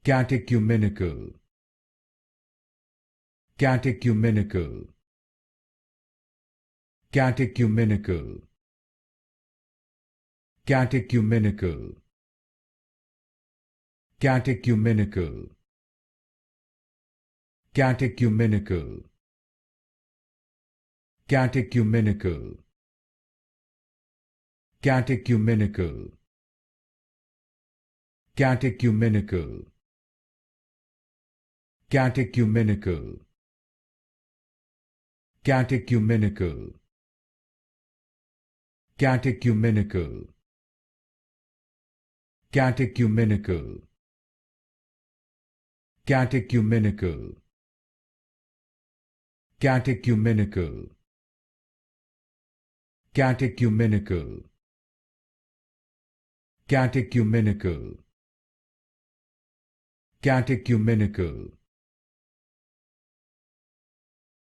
Catechumenical, Catechumenical, Catechumenical, Catechumenical, Catechumenical, Catechumenical, Catechumenical, Catechumenical, Catechumenical, Catechumenical, Catechumenical, Catechumenical, Catechumenical, Catechumenical, Catechumenical, Catechumenical, Catechumenical, Catechumenical,